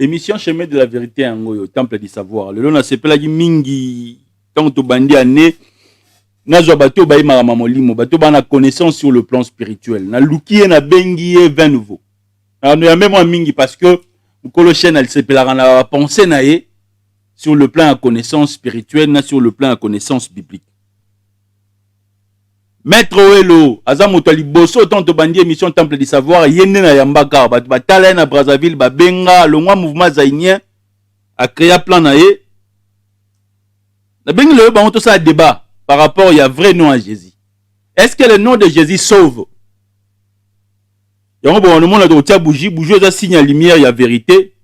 émission chemin de la vérité au temple du savoir. Le long s'appelle mingi tant to bandi ané nazo bato ba ima mamolimo bato ba na connaissance sur le plan spirituel. Na luki na bengi e vin nouveau. Alors y a même mingi parce que mukolo chaîne elle s'appelle na penser na ye sur le plan de connaissance spirituelle na sur le plan de connaissance biblique. Maître Oelo, azamoto liboso tanto bandi émission temple du savoir yende na yambaka batala na Brazzaville babenga le mouvement zaïnien a créé plan na ye. Na bengi le ba on to ça débat par rapport il y a vrai nom à Jésus. Est-ce que le nom de Jésus sauve? Yango bon le monde a tia bougie ça signe à lumière il y a vérité.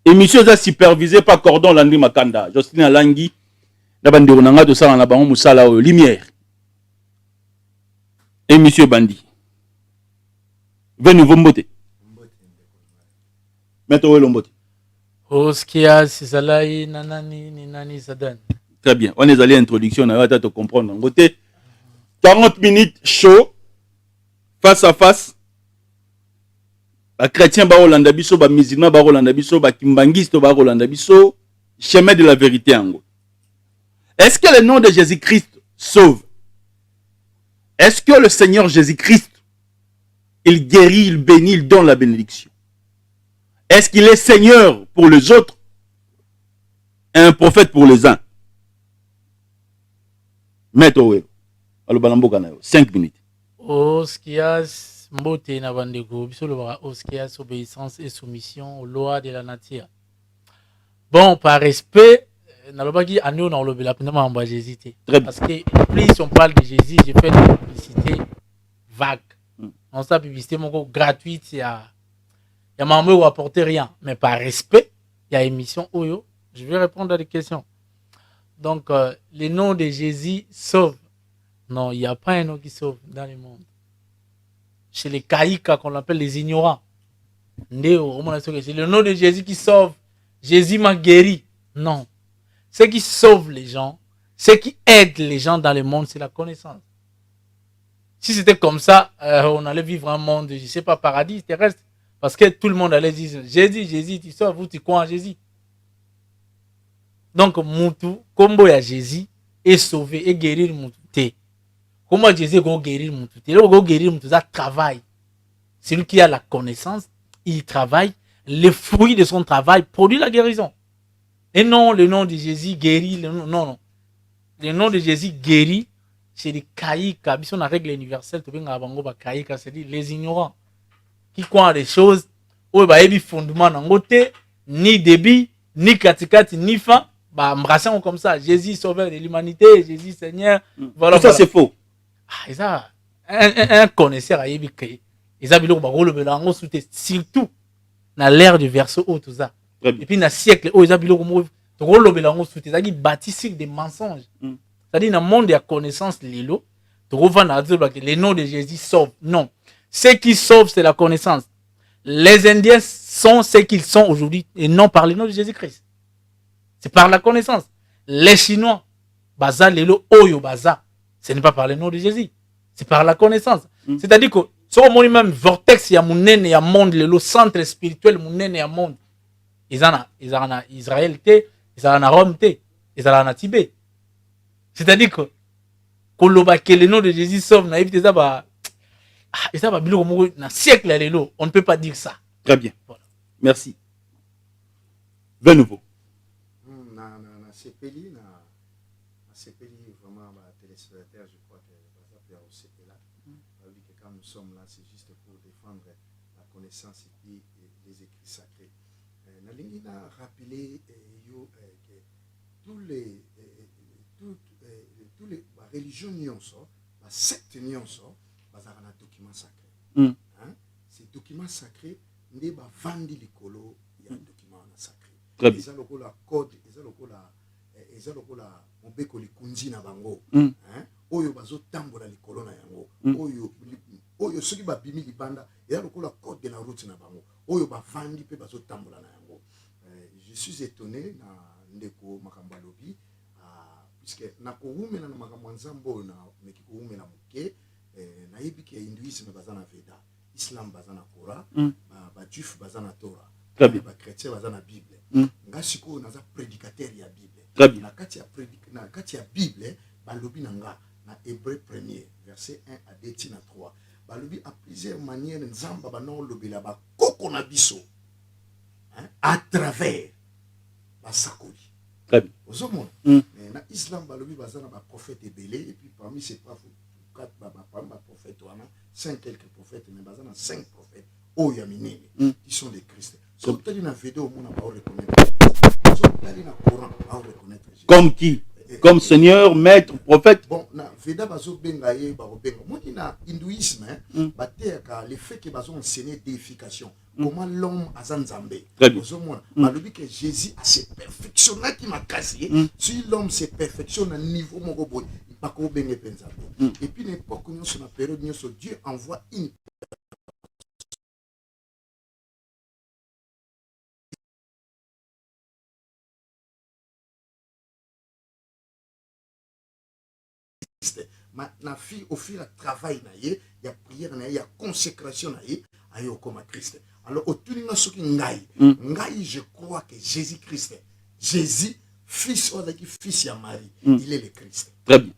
Émission ça supervisée par Cordon Landry Makanda. Justine Langui na bandero nanga to ça na bango musala lumière. Et monsieur Bandi. Venez vous mbote. Mettez-vous l'ombote. Oskia, Sizalaï, Nanani, Ninani, Sadan. Très bien. On est allé à l'introduction, on va te comprendre. En côté, 40 minutes chaud, face à face. Les chrétiens, les Hollandais, les musulmans, les Hollandais, les kimbangistes, les Hollandais, chemin de la vérité. Est-ce que le nom de Jésus-Christ sauve? Est-ce que le Seigneur Jésus-Christ, il guérit, il bénit, il donne la bénédiction? Est-ce qu'il est Seigneur pour les autres et un prophète pour les uns? Maître Owe, 5 minutes. Oskias, mbote na bandeko, bisolobara oskias, obéissance et soumission aux lois de la nature. Bon, par respect, Nalobaki, à nous, on a la pendant en Jésus. Parce que plus on parle de Jésus, j'ai fait une publicité vague. On s'est publicité gratuite, il y a maman où apporter rien. Mais par respect, il y a émission Oyo. Je vais répondre à des questions. Donc, le nom de Jésus sauve. Non, il n'y a pas un nom qui sauve dans le monde. Chez les caïkas, qu'on appelle les ignorants. C'est le nom de Jésus qui sauve. Jésus m'a guéri. Non. Ce qui sauve les gens, ce qui aide les gens dans le monde, c'est la connaissance. Si c'était comme ça, on allait vivre un monde, je ne sais pas, paradis terrestre. Parce que tout le monde allait dire, Jésus, Jésus, tu sauves ou tu crois en Jésus. Donc, Moutou, comme il y a Jésus, est sauvé et guérir Moutou. Comment Jésus va guérir Moutou? Il va guérir Moutou, ça travaille. Celui qui a la connaissance, il travaille. Les fruits de son travail produisent la guérison. Et non, le nom de Jésus guérit. Non. Le nom de Jésus guérit, c'est les caïkas. Si on a règle universelle, c'est-à-dire les ignorants. Qui croient des choses, où il y a fondement dans côté, ni débit, ni katikati, ni fin, embrassons comme ça. Jésus sauveur de l'humanité, Jésus Seigneur. Voilà, tout ça c'est faux. Un connaisseur a dit que surtout dans l'ère du verset haut, tout ça. Et puis, dans le siècle, ils ont bâti sur des mensonges. C'est-à-dire, dans le monde de la connaissance, le nom de Jésus sauve. Non. Ce qui sauve, c'est la connaissance. Les Indiens sont ce qu'ils sont aujourd'hui et non par le nom de Jésus-Christ. C'est par la connaissance. Les Chinois, Baza, Lelo, Oyo, Baza, ce n'est pas par le nom de Jésus. C'est par la connaissance. C'est-à-dire que, si on a même vortex, il y a mon nez, il y a monde, le centre spirituel, mon nez, il y a monde. Ils en ont Israël, ils en ont Rome, ils en ont Tibet. C'est-à-dire que le nom de Jésus sauve, on ne peut pas dire ça. Très bien. Voilà. Merci. De nouveau. Vraiment, téléspectateurs, je crois que quand nous sommes là, c'est juste pour défendre la connaissance et les écrits sacrés. Nalingi n'a rappelé que tous les religions nyonso, les sectes nyonso, ils ont un document sacré. Ces documents sacrés, ils ont vendu les colos, il y a un document sacré. Ils ont le code, ils ont le mobeko likunzi na bango. Oyo bazo tambola likolo na yango. Oyo soki ba bimi libanda, il y a le code de la route na bango. Oyo ba vandi pe bazo tambola na yango. Je suis étonné na ndeko makambo lobi puisque na koumela na makambo nzambo na meki koumela muke na yebiki ya hinduisme bazana Veda, islam bazana Torah, ba juif bazana Torah. Très bien. Chrétien baza na Bible. Nga siko naza prédicateur ya Bible. Très bien. Na kati ya Bible balobi nanga na Hébreu 1er verset 1 à 2 tina 3. Balobi à plusieurs manières nzamba bana lobela ba koko na biso. À travers basakoli. Très bien. Ozomona. Mais na Islam balobi baza na ba prophète ebelé et puis parmi ces prophètes 4 prophètes wana 5 quelques prophètes mais baza na 5 prophètes oya minene qui sont des Christ. So tali na vidéo mona ba reconnaître. So tali na Coran ba reconnaître. Comme qui? Comme Seigneur, Maître, Prophète. Bon, na Veda bazo benga ye ba benga. Moi na hindouisme, batéaka le fait que bazo enseigner déification. Comment l'homme a zanzambé. Balobi que Jésus a se perfectionné qui m'a cassé. Si l'homme se perfectionne à niveau moko boy, il pas ko benga penza. Et puis n'importe où sur la période Dieu envoie une na fille au fil de travail il y a prière il y a consécration ayo comme Christ. Alors au tout ce qui ngai je crois que Jésus Christ, Jésus fils fils ya Marie, il est le Christ. Très bien.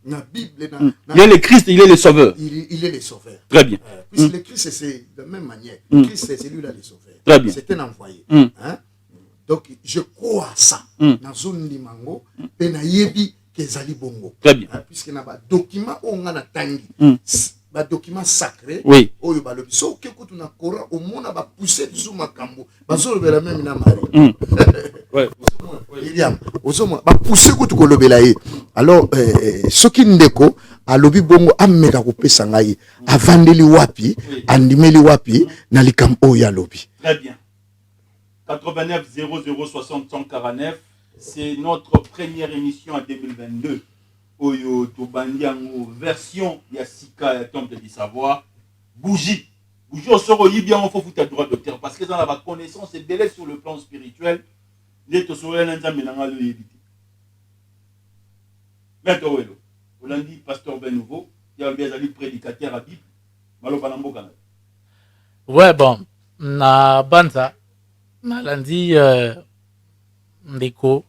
La Bible il est le Christ, il est le sauveur. Il est le sauveur. Très bien. Puisque le Christ c'est de la même manière. Le Christ c'est lui là le sauveur. Très bien. C'est un envoyé. Donc je crois à ça. Dans zone limango penayebi kezali bongo. Très bien. Puisque na ba document on a tangi. Ba document sacré. Oui. Oyo ba lobi so ke kutu na Coran au mona ba pousser du makambo. Ba zo lobela même na Marie. Ouais. William, osoma ba pousser kutu ko lobela ye. Alors soki ndeko alobi bongo ameka ko pesa ngai avandeli wapi andimeli wapi na likam oyo lobi. Très bien. 89 00 60 149, c'est notre première émission en 2022. Oyo Tobandiango, version Yassika, ya Temple du Savoir. Bougie. Bougie, on sort au bien, on faut foutre à droit de terre. Parce que dans la connaissance, c'est belé sur le plan spirituel. Les Tosoré, l'Indian, Ménanga, le éviter. Maintenant, on a dit, pasteur Ben Nouveau, il y a bien prédicateur à Bible. Malo Banambo Canada. Ouais, bon. Na Banza. Nalandi ndeko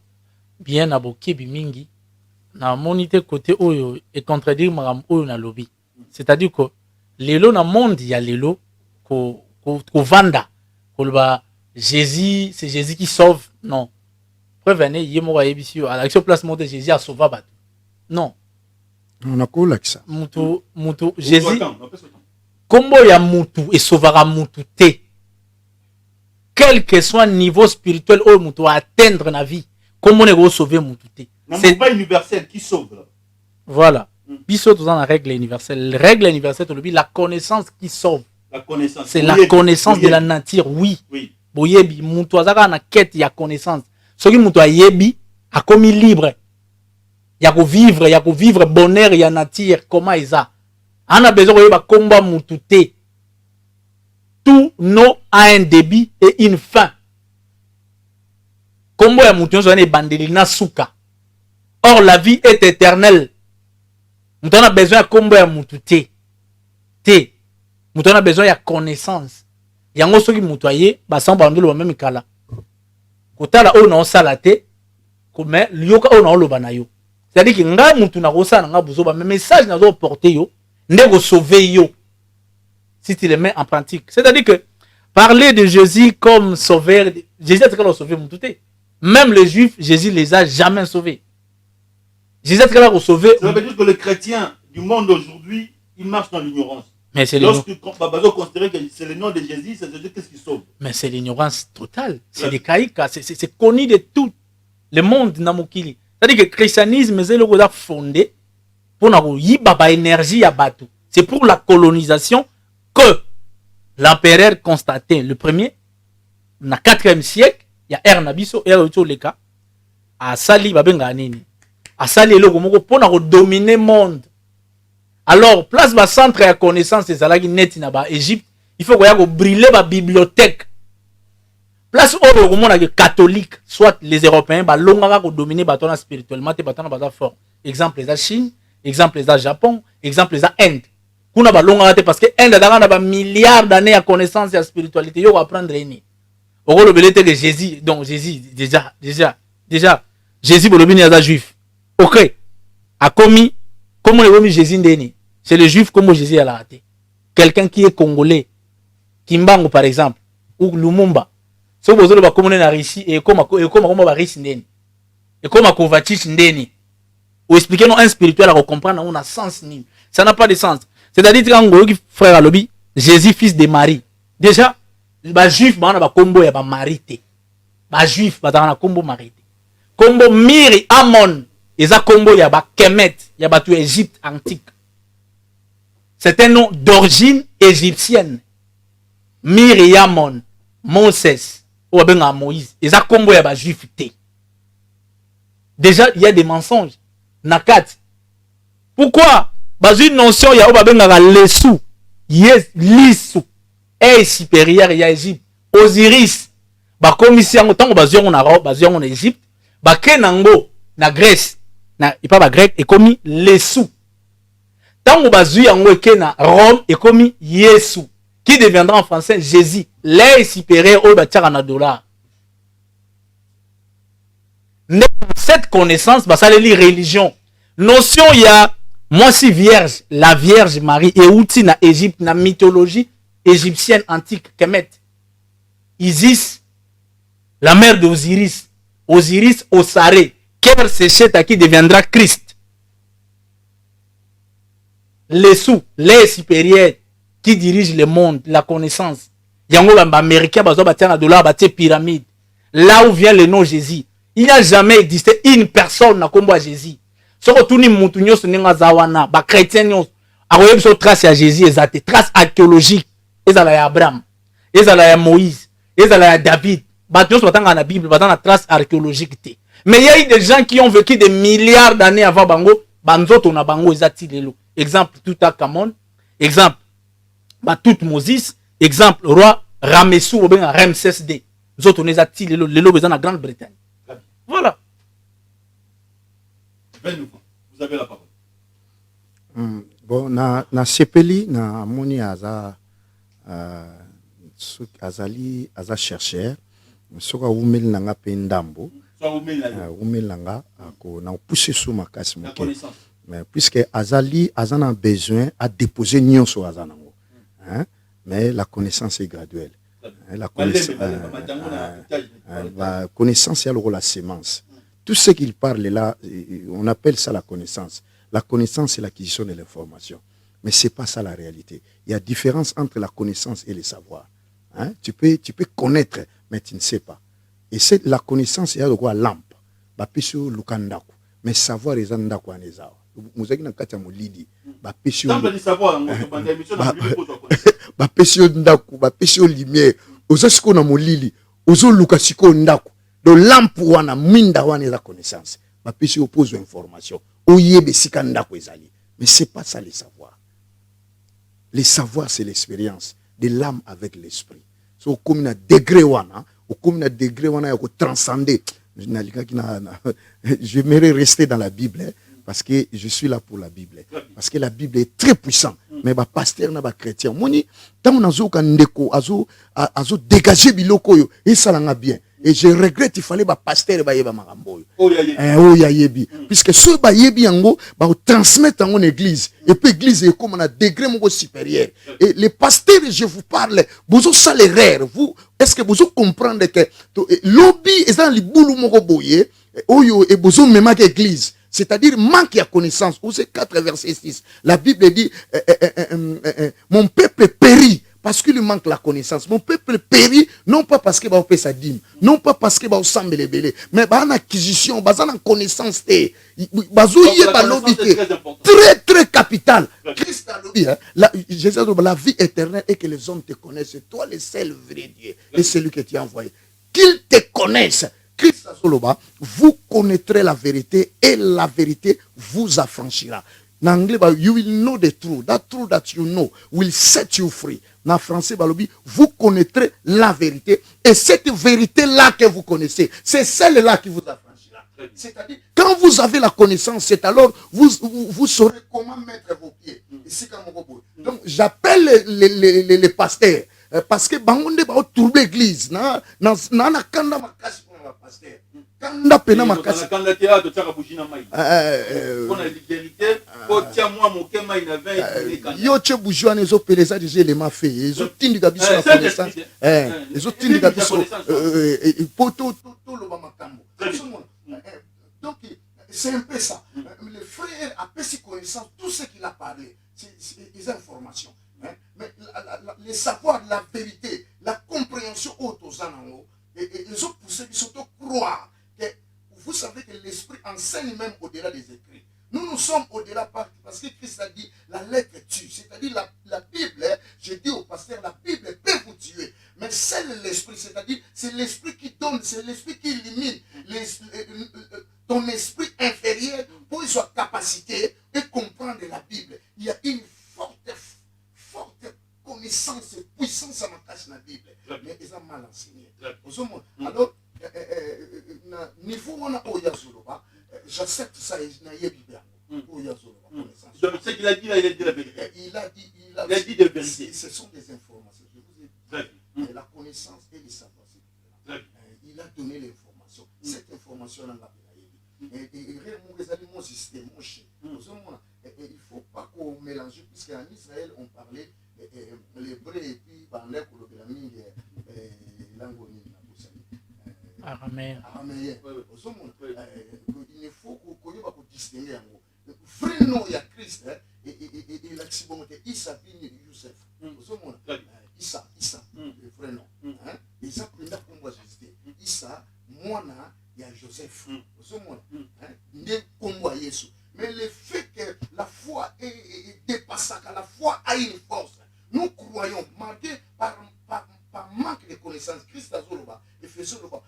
bien aboké bimingi na monité côté oyo et contredire maram oyo na lobby, c'est-à-dire que lelo na monde ya lelo ko vanda ko ba Jésus, c'est Jésus qui sauve, non. Prévenez yemo wa ebisio à l'action placement de Jésus a sauvé bat, non. On a quoi là ça mutu Jésus kombo ya mutu et sauvera mutu te, quel que soit le niveau spirituel où on doit atteindre la vie, comment on est sauver mon tout. C'est pas universel qui sauve là. Voilà. Biso dans la règle universelle. La règle universelle, la connaissance qui sauve. La connaissance. C'est la connaissance de la nature, oui. Oui. Boyebi, mon toazaka na quête ya connaissance. Ce qui mon yebi a commis libre. Ya ko vivre bonheur ya nature comment isa. On a besoin de combat mon tout. Tout nom a un début et une fin. Combo ya mouton zone bandelina souka. Or la vie est éternelle. Mouton a besoin de combo ya moututé. Mouton a besoin de connaissance. Yango soki moutoyer ba sans bandolo même kala. Kotala o na salate comme lioka o na loba na yo. C'est-à-dire que nga moutou na rosa nga buzo ba message na zo porter yo, ndeko sauver yo. Si tu les mets en pratique. C'est-à-dire que parler de Jésus comme sauveur, Jésus a toujours sauvé mon tout. Même les Juifs, Jésus les a jamais sauvés. Jésus a toujours sauvé. Ça veut dire que les chrétiens du monde aujourd'hui, ils marchent dans l'ignorance. Mais c'est lorsque Babazo considère que c'est le nom de Jésus, c'est Jésus qu'est-ce qui sauve. Mais c'est l'ignorance totale. C'est des caïkas. C'est connu de tout le monde namokili. C'est-à-dire que le christianisme, c'est le qu'on a fondé pour la énergie à Batou. C'est pour la colonisation que l'empereur Constantin, le premier, na 4e siècle, il y a Ernabiso, Erotoleka, a sali babenga nini. A sali le gomoko pour na dominer le monde. Alors, place ba centre de connaissance des alagi net na ba Égypte, il faut qu'on brûler la bibliothèque. Place où le monde est catholique, soit les Européens, ba longa ko dominer batona spirituellement, te batona bata fort. Exemple les Chine, exemple les Japon, exemple les Inde. kuna balonga te parce que un dada na milliards d'années à connaissance et spiritualité yo apprendre ni oko le belete que Jésus donc Jésus déjà Jésus bolobini aza juif OK a commis comment le commis Jésus ndeni c'est le juif comme Jésus a raté quelqu'un qui est congolais Kimbangu par exemple ou Lumumba so bozolo ba komone na Russie et comme ba Russie ndeni et comme Kovacic ndeni ou expliquer non un spirituel à comprendre on a sens ni ça n'a pas de sens. C'est-à-dire que frère Alobi, Jésus fils de Marie. Déjà, les juifs ba na ba kombo ya ba marité. Ba juif ba na kombo marité. Kombo Miri Amon, eza kombo ya ba Kemet, ya ba tu Égypte antique. C'est un nom d'origine égyptienne. Miri Amon, Moses, ou ben Moïse, eza kombo ya ba juif té. Déjà, il y a des mensonges. Nakat. Pourquoi? Dans une notion, il y a lesu, yes, lisu, est supérieur, il y a Égypte, Osiris, ba commission, autant que basion en Europe, basion en Égypte, ba kenango, na Grèce, na, et pas ba grec, et commis lesu. Tant que basu yango eke na Rome, et commis Yesu, qui deviendra en français Jésus, l'est supérieur au bâtira na dollar. Cette connaissance, bah, ça les religion. Notion, il y a, moi, si vierge, la Vierge Marie, et outil na Égypte, na mythologie égyptienne antique, Kemet. Isis, la mère d'Osiris. Osiris, Osaré. Cœur séché, qui deviendra Christ. Les sous, les supérieurs, qui dirigent le monde, la connaissance. Yango, américain, bazo, batia na dollar, batia pyramide. Là où vient le nom Jésus. Il n'y a jamais existé une personne na kombo à Jésus. Soko tuni mutu nyoso ninga zawana ba chrétien nyoso akoye biso trace ya Jésus ezate trace archéologique ezala ya Abraham ezala ya Moïse ezala ya David bato nyoso batanga na Bible batanga trace archéologique te mais il y a eu des gens qui ont vécu des milliards d'années avant bango banzoto na bango ezati lelo exemple Toutankhamon exemple ba Moses exemple roi Ramessou ou bien Ramsès II zoto nezati lelo bezana Grande-Bretagne voilà. Vous avez la parole. Bon, na sepeli na moni aza azali aza chercheur soka umeli nanga pe ndambo umeli nanga ko na pousser sous makasi moke mais puisque azali azana besoin à déposer nyonso azanango hein mais la connaissance est graduelle la connaissance est la sémence. Tout ce qu'il parle là, on appelle ça la connaissance. La connaissance, c'est l'acquisition de l'information. Mais ce n'est pas ça la réalité. Il y a différence entre la connaissance et le savoir. Hein? Tu peux connaître, mais tu ne sais pas. Et c'est la connaissance, il y a de quoi lampe. Mais savoir, il y a de quoi nezao. Vous avez dit molidi. Lumière. Ozasiko na molili. Ozo lukasiko ndaku. De lampe wana minda wana la connaissance. Ba pesi oppose information. Oyebe sikanda ko ezali. Mais c'est pas ça le savoir. Le savoir c'est l'expérience de l'âme avec l'esprit. So comme na degré wana, au comme na degré wana ya ko transcender. J'aimerais rester dans la Bible hein, parce que je suis là pour la Bible. Parce que la Bible est très puissante. Mais ba pasteur na ba chrétien moni tant nazo ka ndeko azo dégager biloko yo et ça l'a bien. Et je regrette, il fallait que pasteur ba marambo. Oh ya yebi. Puisque ce ba yebi yango ba transmettre en église et puis église est comme un degré mon supérieur. Et les pasteurs je vous parle, vous ça les rare, vous est-ce que vous comprenez que lobby est dans les boulou moko boye oyo et vous même que église. C'est-à-dire manque de connaissance. Ou c'est 4 verset 6. La Bible dit mon peuple périt parce qu'il lui manque la connaissance. Mon peuple périt non pas parce qu'il va payer sa dîme, non pas parce qu'il va s'en mêler, mais par une acquisition, par une connaissance très très capital. Christ a dit la vie éternelle est que les hommes te connaissent, toi le seul vrai Dieu et celui que tu as envoyé. Qu'ils te connaissent. Christ a dit, vous connaîtrez la vérité et la vérité vous affranchira. En anglais, you will know the truth. That truth that you know will set you free. En français, vous connaîtrez la vérité. Et cette vérité-là que vous connaissez, c'est celle-là qui vous affranchira. C'est-à-dire, quand vous avez la connaissance, c'est alors vous saurez comment mettre vos pieds. Donc, j'appelle les pasteurs. Parce que bangonde ba trouble l'église na kanda makasi pour la pasteur kanda pena makasi kanda tia to tsaka bujina mai on a l'égalité ko tia moi moke mai na 20 yo che bujwana ezo peleza des éléments faits ezo tindika biso la connaissance ezo tindika biso poto to lo ba makambo donc c'est un peu ça le frère a pris connaissance tout ce qu'il a parlé c'est des informations. Mais les savoirs, la vérité, la compréhension aux anneaux, et ils ont poussé, ils sont croire que vous savez que l'esprit enseigne même au-delà des écrits. Nous sommes au-delà parce que Christ a dit la lettre tue, c'est-à-dire la Bible, je dis au pasteur, la Bible peut vous tuer, mais c'est l'esprit, c'est-à-dire c'est l'esprit qui donne, c'est l'esprit qui illumine ton esprit inférieur pour qu'il soit capacité de comprendre la Bible. Il y a une forte connaissance et puissance à ma cache dans la Bible, mais ils ont mal enseigné. Alors, niveau on a Oyazoloba, j'accepte ça et je n'ai pas donc ce qu'il a dit là, il a dit la vérité. Il a dit de vérité. Ce sont des informations. Je vous ai dit, la connaissance et le savoir. Il a donné l'information. Cette information-là, il réellement mon système, mon chien. Il ne faut pas qu'on mélange, puisqu'en Israël, on parlait l'hébreu et puis araméen. Il ne faut qu'on distingue. Vrai nom, il y a Christ et l'accident de Issa bin Youssef. Issa, le vrai nom. Ils apprennent comme moi Jésus. Issa, moi, il y a Joseph. Mais le fait que la foi est dépassée, que la foi a une force, nous croyons, marqué par manque de connaissances, Christ a Zoloba, Ephésioloba,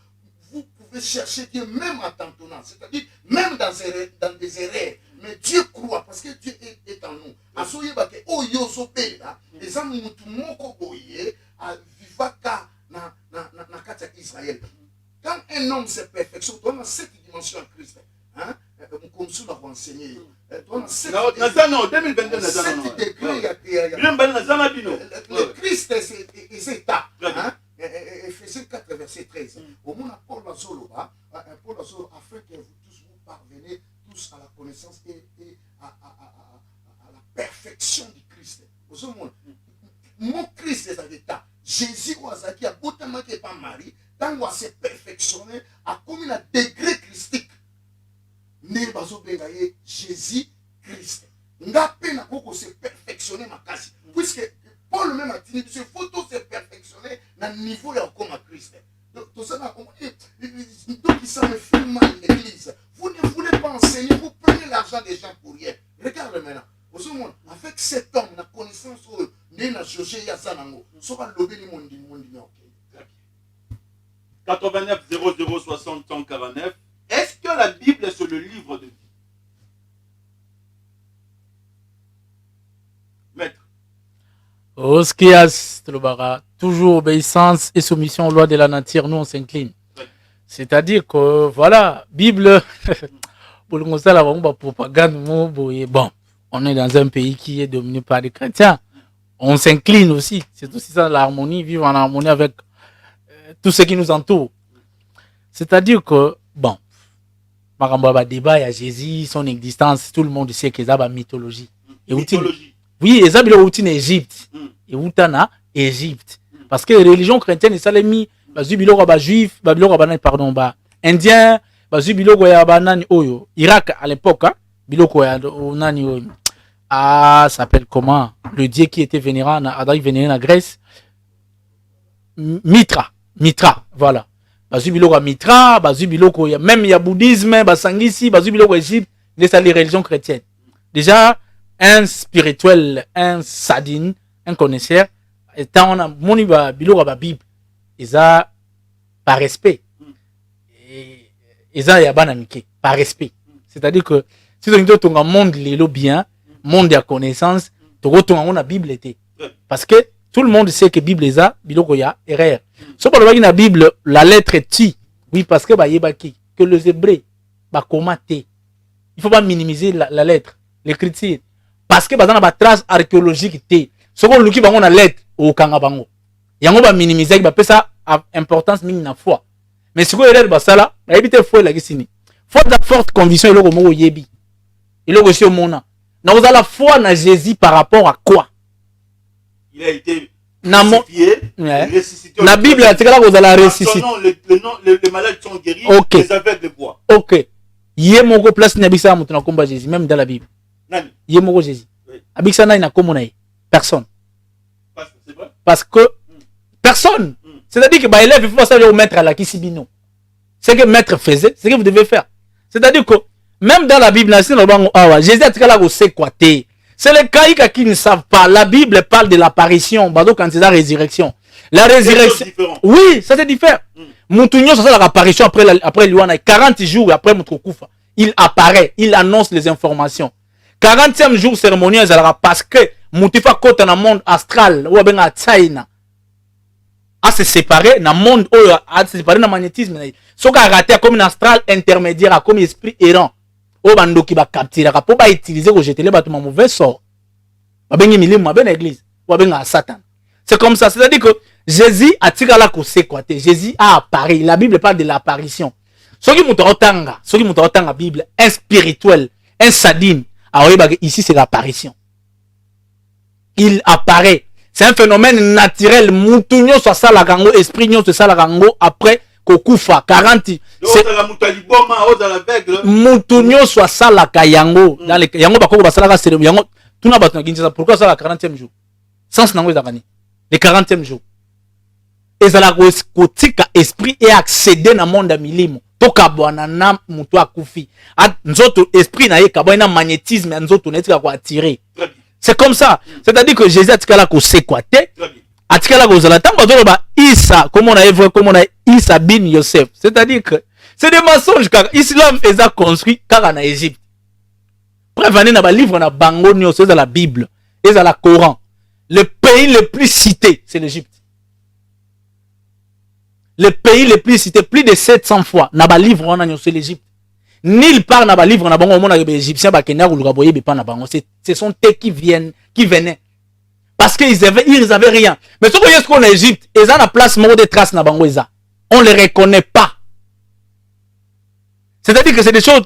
vous pouvez chercher Dieu même en tentonnant, c'est-à-dire même dans des erreurs. Mais Dieu croit parce que Dieu est en nous. Asoye bake o yoso bela, les hommes mutu moko boye a vivaka na kata Israël. Quand un homme se perfectionne, on a cette dimension en Christ. Hein? Comme ça, on a enseigné. Non, 2022, le Christ, c'est état. Ephésiens 4, verset 13. Au monde, Paul Azoloba, afin que vous tous vous parvenez tous à la connaissance et à la perfection du Christ. Mon Christ est à l'état. Jésus, qui a beaucoup de pas Marie, tant qu'on s'est perfectionné, a commis un degré christique. Jésus Christ. N'a pas se perfectionner ma casse. Puisque Paul même a dit qu'il faut tous se perfectionner dans le niveau comme Christ. Donc ça me fait mal l'église. Vous ne voulez pas enseigner, vous prenez l'argent des gens pour rien. Regarde maintenant. Avec cet homme, la connaissance de José Yazanango, ça va lever le monde. 89 00 60 149. Est-ce que la Bible est le livre de Dieu? Maître. Oskias, toujours obéissance et soumission aux lois de la nature, nous on s'incline. C'est-à-dire que, voilà, Bible, pour le conseil, la propagande, bon, on est dans un pays qui est dominé par des chrétiens. On s'incline aussi. C'est aussi ça l'harmonie, vivre en harmonie avec tout ce qui nous entoure. C'est-à-dire que, bon, par exemple, débat, il y a Jésus, son existence, tout le monde sait que c'est la mythologie. Mythologie. Oui, c'est la routine Égypte. Et où t'en Égypte. Parce que la religion chrétienne, ça l'a mis, juif, pardon, indien, Irak à l'époque, ça s'appelle comment? Le dieu qui était vénéré en Grèce, Mitra, voilà. Mitra, même il y a bouddhisme, Sangisi, Égypte, c'est les religions chrétiennes. Déjà, un spirituel, un sadine, un connaisseur, étant on a moni la Bible, ils a par respect. Ils a yabanamike par respect. C'est-à-dire que si on a un monde lélo bien, monde de connaissance, tu on a Bible était. Parce que tout le monde sait que Bible est ça, biloko ya erreur. Si on parle de la Bible, la lettre est ti. Oui, parce que que les Hébreux, bah comment t'es. Il faut pas minimiser la lettre, l'écriture. Parce que dans la trace archéologique t'es. Ce qu'on luki bango na lettre au kanga bango. Yango ba minimiser ba pesa importance mingi na foi. Mais ce qu'on est ba sala, ba éviter foi la gisini. Foi de forte conviction et le mot yebi. Et le aussi au mona. Na vous la foi na Jésus par rapport à quoi? Il a été crucifié, ressuscité. La Bible a dit que vous allez ressusciter. Les malades sont guéris, okay. Les aveugles voient. Ok. Yé moko place na bisa mutu na komba Jésus, même dans la Bible. Nani? Yé moko Jésus. Oui. Abisa na komo na personne. Parce que personne. C'est-à-dire que bah élève il faut savoir au maître à la kisibino. Ce que maître faisait, c'est ce que vous devez faire. C'est-à-dire que même dans la Bible, Jésus a dit que c'est quoi? C'est les caïques qui ne savent pas. La Bible parle de l'apparition, quand c'est la résurrection. La résurrection. Oui, ça c'est différent. Moutounio, ça c'est l'apparition après Luana. 40 jours après Moutokoufa. Il apparaît, il annonce les informations. 40e jour cérémoniel, parce que Moutifa côte dans le monde astral, ou bien à China, à se séparer, dans le monde, à se séparer dans le magnétisme. Ce qui a raté comme un astral intermédiaire, comme un esprit errant. O bando qui va capturer, pour pas utiliser pour jeter les bâtiments mauvais sort. Ba bengi milimu, ba ben église, ou ben Satan. C'est comme ça, c'est-à-dire que Jésus a tiré la course quoi. Jésus a apparu. La Bible parle de l'apparition. Ce qui montre la Bible, un spirituel, un sadine. Alors ici c'est l'apparition. Il apparaît. C'est un phénomène naturel. Moutounio soit ça la gango, esprit nyo soit ça la gango après Kokufa 40. Moutounio soit ça la kayango. Dans les yango bakoko basala ka cérémonie. Yango tuna batuna kinza pourquoi ça la 40e jour. Sens nango ezakani. Le 40e jour. Ezala ko tika esprit et accéder na monde milimo. Toka bwana na mutu akufi. Nzoto esprit na ye kabwa na magnétisme nzoto netika ko attirer. C'est comme ça. C'est-à-dire que Jésus a tika la ko séquater. Atikala kozala tango ba Isa comment on a évoqué comment on a Isa bin Yosef, c'est-à-dire que c'est des mensonges car l'islam est construit car en Égypte. Prévenez na ba livre na bango nyo c'est dans la Bible et dans la Coran. Le pays le plus cité c'est l'Égypte. Le pays le plus cité plus de 700 fois na ba livre on a c'est l'Égypte. Nil part na ba livre na bango mona ba égyptien ba Kenya ko luka boye be pa na bango ce sont eux qui venaient parce qu'ils avaient rien. Mais ce qu'on est en Égypte, ils ont la place mort de traces na bango eza. On les reconnaît pas. C'est-à-dire que c'est des choses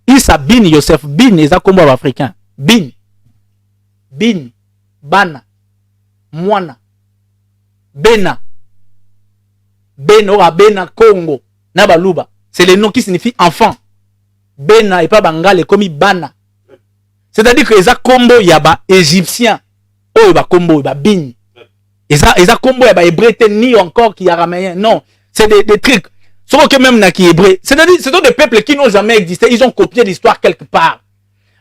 Isa bin Yosef bin eza comme africain. Bin bana mwana bena benora bena Congo na baluba. C'est le nom qui signifie enfant. Bena et pas bangale comme bana. C'est-à-dire que eza combo yaba égyptien. Oh, bah, combo, bah, bin. Et ça combo, bah, hébreu, ni encore qui araméen. Non, c'est des trucs. Sauf que même, qui hébreu. C'est-à-dire, ce sont des peuples qui n'ont jamais existé. Ils ont copié l'histoire quelque part.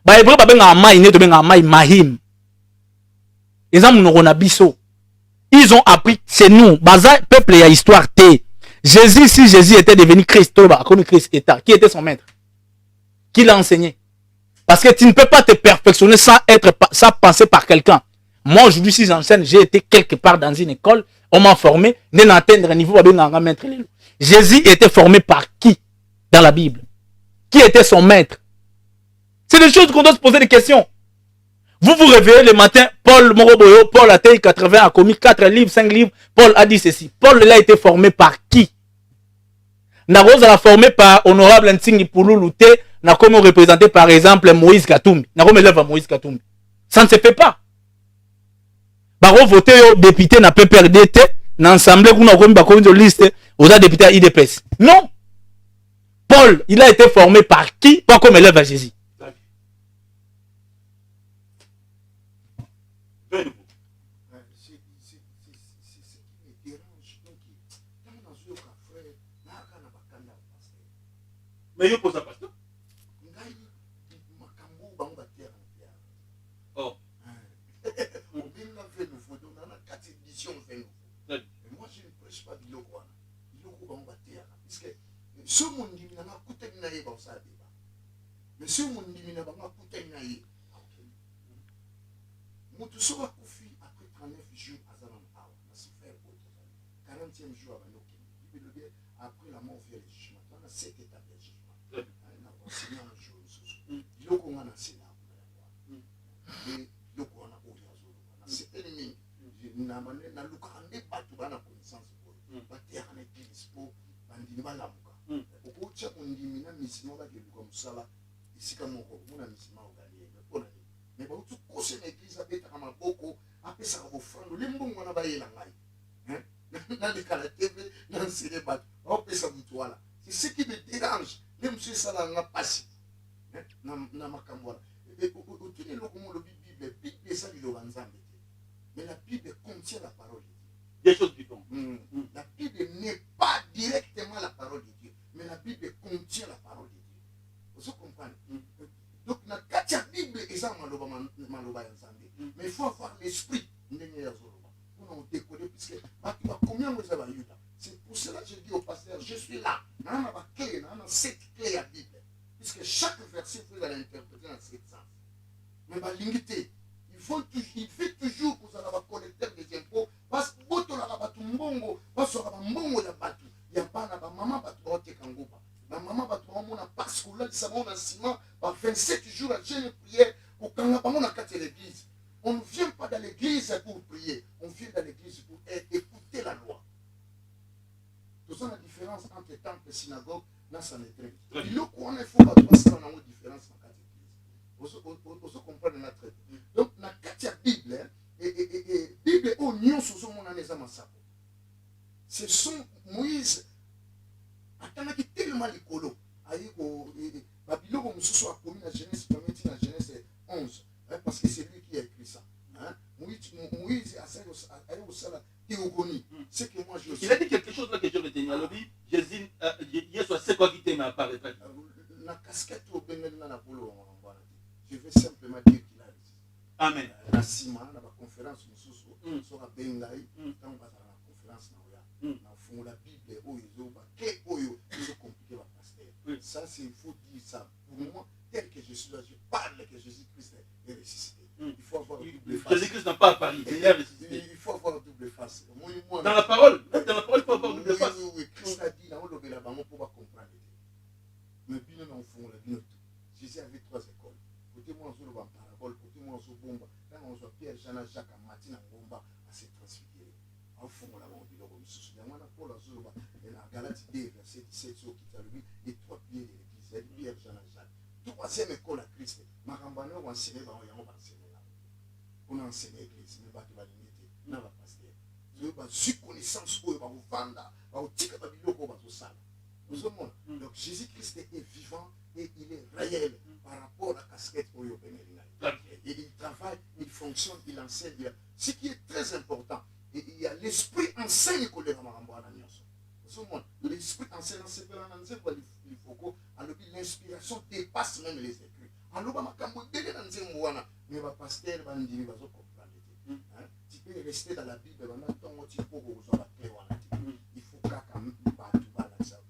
Bah, hébreu, bah, ben, amai, ne, ben, amai, mahim. Ils ont appris, c'est nous. Bah, peuple, il y a histoire, T. Jésus, si Jésus était devenu Christ, bah, comme Christ était, qui était son maître? Qui l'a enseigné? Parce que tu ne peux pas te perfectionner sans passer par quelqu'un. Moi, aujourd'hui, si j'enseigne, j'ai été quelque part dans une école, on m'a formé, n'est atteindre un niveau, Jésus était formé par qui dans la Bible? Qui était son maître? C'est des choses qu'on doit se poser des questions. Vous vous réveillez le matin, Paul Moroboyo, Paul a été 80, a commis 4 livres, 5 livres, Paul a dit ceci. Paul a été formé par qui? Naroz a formé par Honorable Ntingi Pouloulouté, n'a comme représenté par exemple Moïse Katumbi. N'a comme élève à Moïse Katumbi. Ça ne se fait pas. Baro voté au député n'a pas perdu l'ensemble qu'on a comme de liste aux députés à IDPS. Non. Paul, il a été formé par qui? Pas comme élève à Jésus. Mais il pose la question. Moi, je ne prêche pas de l'eau. Ce monde n'a pas coûté une aïe dans sa débat. Mais ce monde n'a pas coûté une aïe. Moutou Soba Koufi, après 39 jours à Zanan Awa, n'a pas fait autre. 40e jour à Banoki. Après la mort, vient le jugement. On a 7 étapes de jugement. enseigné en chose biloko nga na sena et biloko wana oyo azoloba na sepeli mingi na lukaka nde bato bana connaissance oyo bateyaka na eglise mpo bandimi balamuka okotia mondimi na misima bakeluka mosala esika moko omona misima ogalienge mpona nini me bauti kose na eglise abetaka maboko apesaka bofrando le mbongo wana bayela ngai nalekala tv nansele bato baopesa motu wana c'est ce qui me dérange le mosu esalaka nga pasi na makambo wana otuni eloko mo olobi bible eza liloba nzambe te mais la bible contient la parole de Dieu. Des choses différentes. La bible n'est pas directement la parole de Dieu, mais la bible contient la parole de Dieu. Vous comprenez? Donc la Bible est ça maloba ya nzambe, mais il faut avoir l'esprit ndenge ya zoloba pour décoder, puisque combien vous avez yuda. C'est pour cela que je dis au pasteur, je suis là. On a clé, on a 7 clés à la Bible, puisque chaque verset vous allez l'interpréter dans 7 sens. Mais la limité, il fait toujours que vous allez avoir collecteur des impôts, parce que vous avez un mbongo, parce que vous avez un mbongo de batu. Il n'y a pas de maman batu baote kangoba. La maman batu baote parce que là, ça va en ciment, 27 jours à jeûne et prière, au kangaba on a 4 l'église. On ne vient pas dans l'église pour prier, on vient dans l'église pour écouter la loi. Tout ça, la différence entre temple et synagogue, là, ça n'est très bien. Il faut pas passer dans la différence en 4 églises. Vous comprenez notre traité. Donc, la 4 Bible, et Bible, au nion, ce sont mon année à ce sont Moïse, attendant qu'il tellement les colos, Babylone, comme ce soit commis la Genèse, la Genèse 11, parce que c'est lui qui a écrit ça. Moïse a eu ça la théogonie. C'est que moi je. Il a dit quelque chose là que je retenu. Alors, Jésus, Yesu c'est quoi qui t'aime apparaître? La casquette au Benel na Polo, je vais simplement dire qu'il a réussi. Amen. La Sima, la conférence, nous sommes à Bengaï, quand on va à la conférence, dans fond la Bible, c'est compliqué à pasteur. Ça, c'est il faut dire ça. Pour moi, tel que je suis là, je parle que Jésus-Christ est ressuscité. Il faut avoir double face. Jésus-Christ n'a pas apparu, il est ressuscité. Il faut avoir double face. Dans la parole, il faut avoir double face. Oui, Christ a dit, dans le là-bas, on peut pas comprendre. Mais bien dans le fond, Jésus avait 3 écoles. Côté moi, on a parabole, côté moi, on bomba. Quand on a Pierre, Jean, Jacques, Martin, on bomba, à se transfigurer. Au fond, là, on dit, on se souvient, on a Paul, la Galate 2, verset 17, qui t'a lu, les 3 piliers de l'église, Pierre, Jean, Jacques. 3e école à Christ. Marambano, on enseigne, on va enseigner là. On a enseigné l'église, mais pas de la limite, non, la pasteur. Je veux su connaissance, on va vous vendre, on va vous dire que on va vous saler. Donc Jésus-Christ est vivant et il est réel par rapport à la casquette pour le et il travaille, il fonctionne, il enseigne. Ce qui est très important, et il y a l'esprit enseigne que les l'esprit enseigne, l'inspiration dépasse même les écrits. Mais le pasteur tu peux rester dans la Bible, il faut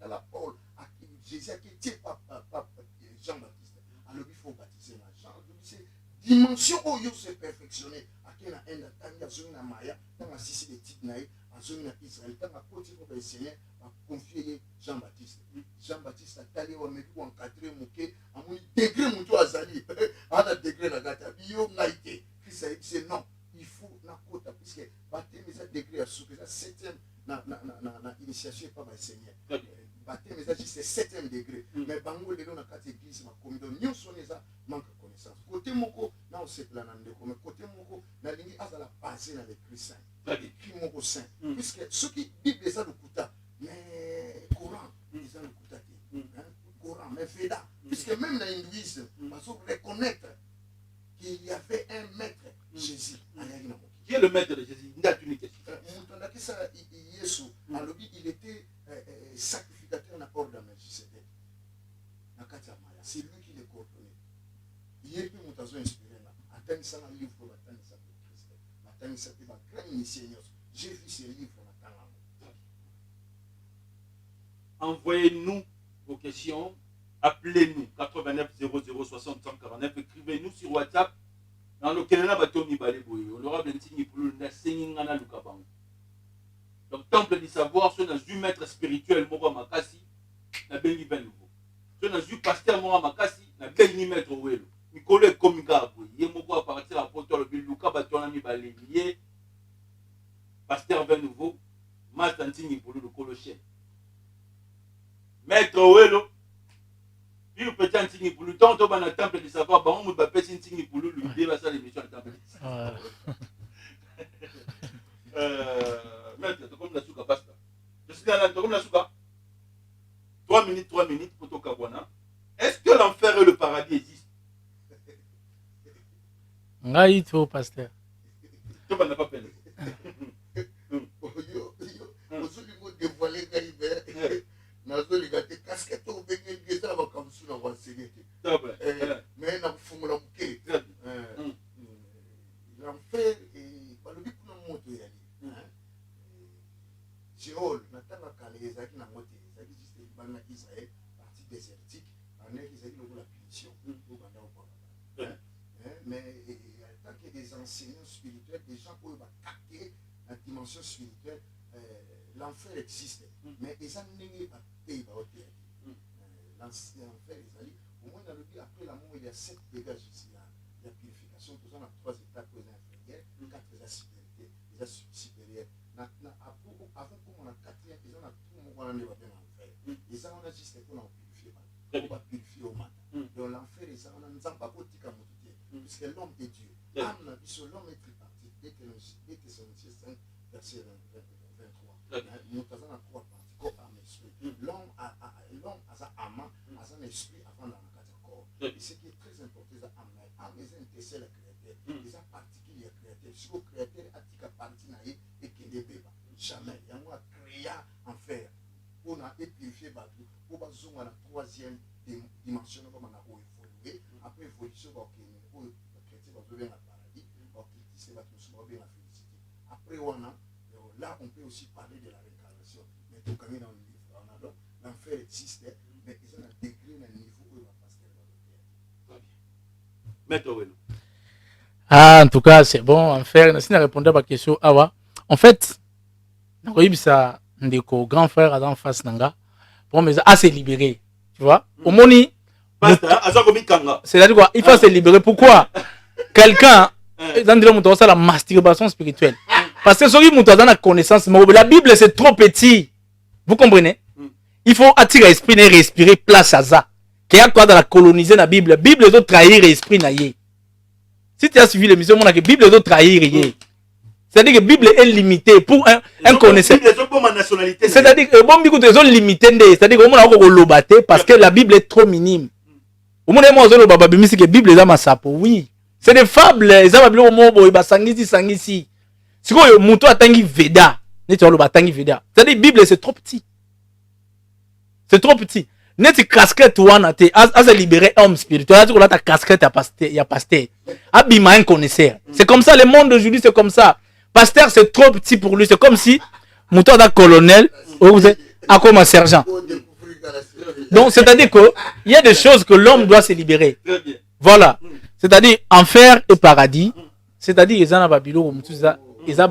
dans la Paul, Jésus a été Jean-Baptiste. Alors il faut baptiser la Jean. C'est dimension où il s'est perfectionné. À quel enda tanga zona maya, tanga sisi de titnaï, à zona Israël, tanga côté pour enseigner, à confier Jean-Baptiste. Jean-Baptiste a talé ou metu encadré mouké, à mon degré moutou azali, à la degré la gata, bio naïté. Christ a dit non, il faut na kota puisque baptême est degré à sous ça 7e na initiation pas ma Seigneur. Baptême c'est 7e degré. Mais bango les na 4 églises ma commission nous sommes manque de connaissance. Côté moko na on se planande comme côté moko na lingi azala passer dans les chrétiens. Écrit moko saint. Puisque ceux qui Bible ça le kuta mais Coran ils ont le kuta. Coran mais Veda puisque même dans l'hindouisme parce qu'on reconnaître qu'il y avait un maître Jésus. Qui est le maître de Jésus? Il était sacrificateur dans l'ordre de Melchisédek. C'est lui qui les coordonnait. Il est plus inspiré. Attends ça dans le livre pour attendre ça pour Christ. Attends ça pour grand initié. J'ai vu ce livre dans envoyez-nous vos questions. Appelez-nous 89 00 60 149. Écrivez-nous sur WhatsApp. Dans le Canada, on aura bien signé pour le Nassingana Lukabang. Donc, temple du savoir, sur un maître spirituel, Moro Makasi, la Bengi Ben Nouveau. Je n'ai vu pasteur moi makasi na bengi maître welo. Mikolo e komika apo. Ye moko a partir à poto le biluka batona mi balelier. Pasteur vin nouveau. Mastantingi pour le kolo chien. Maître welo. Puis le petit antingi pour le temps dans le temple de savoir ba on ba petit antingi pour lui débat ça l'émission de temple. Maître to comme la souka pasta. Je suis là comme la souka. 3 minutes pour ton Kabwana. Est-ce que l'enfer et le paradis existent? Ngaïto, pasteur. Tu n'as pas peine. Israël, partie désertique, en est qu'ils ont la punition pour mais en tant que des enseignants spirituels, des gens qui ont capté la dimension spirituelle, l'enfer existe, mais ils ont n'est pas payé par l'enfer, au moins dans le but, après la mort, il y a 7 dégâts ici, la purification, tout ça, on a 3 étapes inférieures, 4 étapes supérieures. Avant qu'on a 4e, ils ont tout le monde dans l'enfer. Les gens on a juste pour nous purifier, on va purifier au matin. Donc l'enfer, les gens on a nous pas côté comme puisque l'homme est Dieu. L'homme est tripartite. Dès que c'est 5 verset 23. Nous avons 3 parties, corps, âme, esprit. L'homme a sa âme, a son esprit avant dans le corps. Et ce qui est très important, c'est l'âme est intéressée à la créateur. Les particules créateur. Si le créateur a dit qu'à partir et qu'il est bébé, jamais. Il y a moi créé enfer. On a purifié Batou, pour passer à la 3e dimension, comme on a évolué. Après évolution, les chrétiens vont devenir le paradis, les chrétiens vont devenir la félicité. Après, là, on peut aussi parler de la réincarnation. Mais tout comme dans le livre, on a donc l'enfer existe, mais ils ont un degré, un niveau où il va passer dans le bien. Maître Welo. Ah, en tout cas, c'est bon. Enfer, si on répondait à ma question, en fait, ça. Ndeko grand frère à en face nanga pour me se libérer, tu vois. Au moni c'est-à-dire quoi, il faut se libérer. Pourquoi? Quelqu'un dans le la masturbation spirituelle, parce que celui qui a la connaissance, la Bible c'est trop petit, vous comprenez. Il faut attirer l'esprit et respirer place à ça qu'il y a quoi dans la coloniser la Bible les autres trahir l'esprit naïe. Si tu as suivi l'émission mon la Bible les autres trahir. C'est-à-dire que la Bible est limitée pour un connaisseur. C'est-à-dire que bon, ils ont limité. C'est-à-dire que on a lobaté parce que la Bible est trop minime. Au moins, moi, je que la Bible est dans ma sapo. Oui. C'est des fables. Ils ont au moins, ils ont sangisi. Si vous mouton a tangi Veda, c'est-à-dire que la Bible, c'est trop petit. C'est trop petit. Net casquette wana te as libéré homme spirituel. Tu as ta casquette à pasteur. Abima un connaisseur. C'est comme ça le monde d'aujourd'hui, c'est comme ça. Pasteur, c'est trop petit pour lui. C'est comme si mouton d'un colonel a comme un sergent. Donc, c'est-à-dire qu'il y a des choses que l'homme doit se libérer. Voilà. C'est-à-dire enfer et paradis. C'est-à-dire qu'ils ont un Babylone, ils ont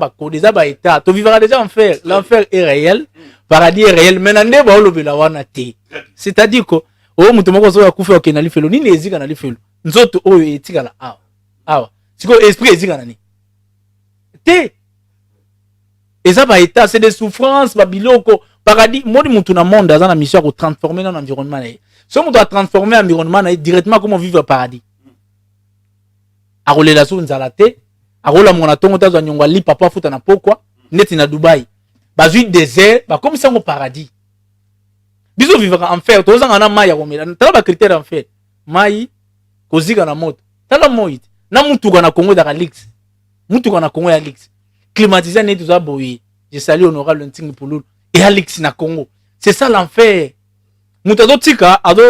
un état. Tu vivras déjà en enfer. L'enfer est réel. Paradis est réel. Mais c'est-à-dire que oh mouton moko zo kufa ok nali felo ni nezika nali felo. Nzoto oyo etikala awa. Siko esprit ezika nani. Et ça va être c'est des souffrances babiloko paradis moni mutu na monde dans la mission pour transformer dans l'environnement. Si on doit transformer l'environnement directement comment vivre au paradis. Arole la sou nzalate, arola mona tongo tazo nyongwa li papa futa na pokwa, neti na Dubaï. Bazui désert, ba comme ça au paradis. Biso vivre en fer, to zanga na mai ya komela. Tala ba critère en fait. Mai kozika na moto. Tala moit. Na mutu na Congo da Lix. Mutu na Congo ya Lix. Climatisé net tout ça boy. Je salue honorable Nting Pouloul et Alix na Congo. C'est ça l'enfer. Mutado tika ado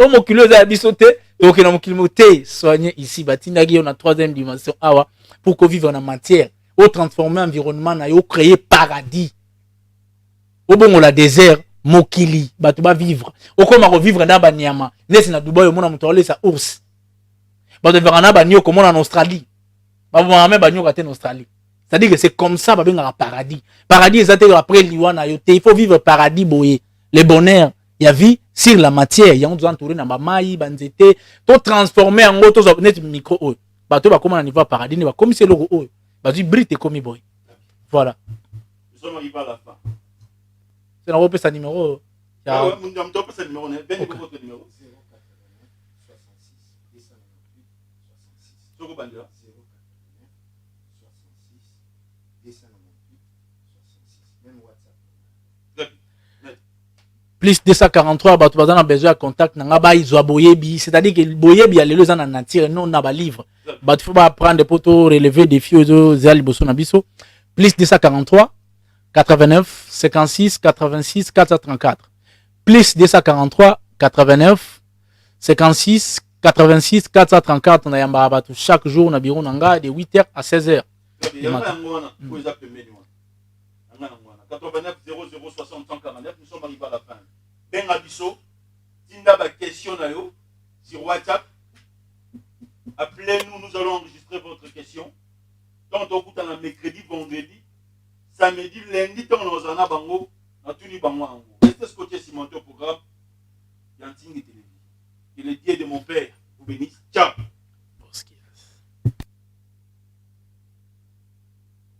omokulo za bisote donc na mokilimote soigner ici batinagi on a 3e dimension awa pour que vivre en matière, au transformer environnement na yo créer paradis. Au bon la désert mokili batu ba vivre. Au comment revivre na banyama. Nesi na Dubaï mona mutole sa ours. Batu vivre na banyo comme en Australie. Ba même banyo en Australie. C'est-à-dire que c'est comme ça, un paradis. Paradis, c'est après l'Iwana, il faut vivre paradis, boye. Le bonheur, Il y a vie sur la matière. Il y a nous entouré dans bamaï, banzete, tout transformer en auto net micro oil. Bateau va comme un niveau paradis, va comme c'est le oil. Bateau brite comme boy. Voilà. Nous sommes arrivés à la fin. C'est un repère sa numéro. Ah ouais, mon dieu, on peut numéro. Ben votre numéro. 089 66 1098 66. Soko bandela. 089 66 1098 66. Même WhatsApp. Plus 243, bateau bazana besoin de contact nanga ba izo boyebi, c'est-à-dire que boyebi a les en nature non na ba livre. Bateau faut pas prendre pour relever des filles aux zali bosso na biso. Plus 243 89 56 86 434. Plus 243 89 56 86 434. On a yamba bateau chaque jour na bureau nanga de 8h à 16h. 89 00 60 149, nous sommes arrivés à la fin. Ben Abisso, Tinda ba question na yo sur WhatsApp. Appelez-nous, nous allons enregistrer votre question. Tant au bout dans mercredi, vendredi, samedi, lundi, tant nous en a bango, na tuni bango ango. Restez scotché sur mon programme.